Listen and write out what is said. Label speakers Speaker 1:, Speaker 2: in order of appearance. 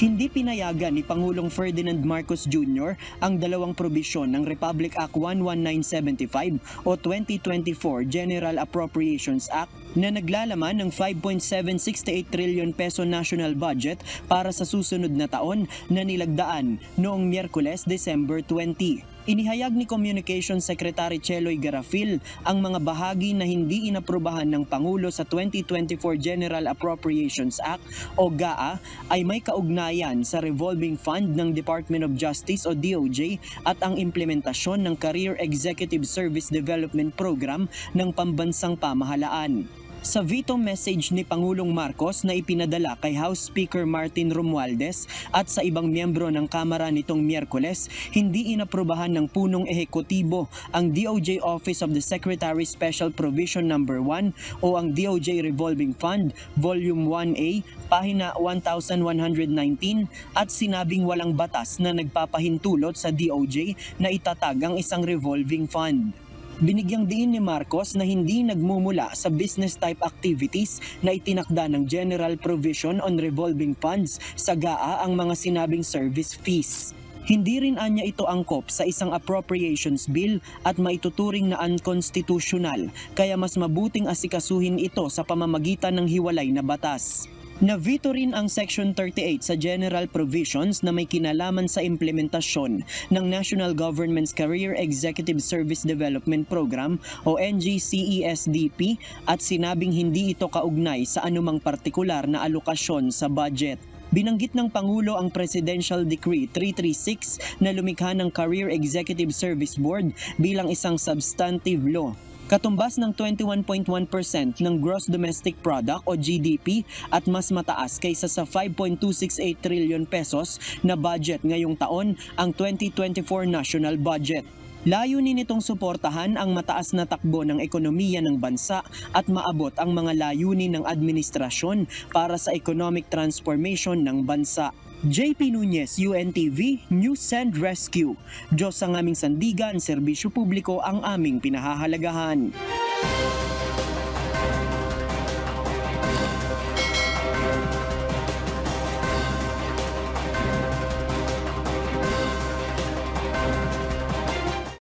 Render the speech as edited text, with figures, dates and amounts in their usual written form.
Speaker 1: Hindi pinayagan ni Pangulong Ferdinand Marcos Jr. ang dalawang probisyon ng Republic Act 11975 o 2024 General Appropriations Act na naglalaman ng 5.768 trillion peso national budget para sa susunod na taon na nilagdaan noong Miyerkules, December 20. Inihayag ni Communications Secretary Cheloy Garafil ang mga bahagi na hindi inaprubahan ng Pangulo sa 2024 General Appropriations Act o GAA ay may kaugnayan sa revolving fund ng Department of Justice o DOJ at ang implementasyon ng Career Executive Service Development Program ng Pambansang Pamahalaan. Sa veto message ni Pangulong Marcos na ipinadala kay House Speaker Martin Romualdez at sa ibang miyembro ng Kamara nitong Miyerkules, hindi inaprubahan ng punong ehekutibo ang DOJ Office of the Secretary Special Provision No. 1 o ang DOJ Revolving Fund, Volume 1A, pahina 1119 at sinabing walang batas na nagpapahintulot sa DOJ na itatag ang isang revolving fund. Binigyang diin ni Marcos na hindi nagmumula sa business type activities na itinakda ng General Provision on Revolving Funds sa GAA ang mga sinabing service fees. Hindi rin anya ito angkop sa isang appropriations bill at maituturing na unconstitutional, kaya mas mabuting asikasuhin ito sa pamamagitan ng hiwalay na batas. Na-veto rin ang Section 38 sa General Provisions na may kinalaman sa implementasyon ng National Government's Career Executive Service Development Program o NGCESDP at sinabing hindi ito kaugnay sa anumang partikular na alokasyon sa budget. Binanggit ng Pangulo ang Presidential Decree 336 na lumikha ng Career Executive Service Board bilang isang substantive law. Katumbas ng 21.1% ng Gross Domestic Product o GDP at mas mataas kaysa sa 5.268 trillion pesos na budget ngayong taon ang 2024 national budget. Layunin nitong suportahan ang mataas na takbo ng ekonomiya ng bansa at maabot ang mga layunin ng administrasyon para sa economic transformation ng bansa. JP Nunez, UNTV, News and Rescue. Diyos ang aming sandigan, serbisyo publiko ang aming pinahahalagahan.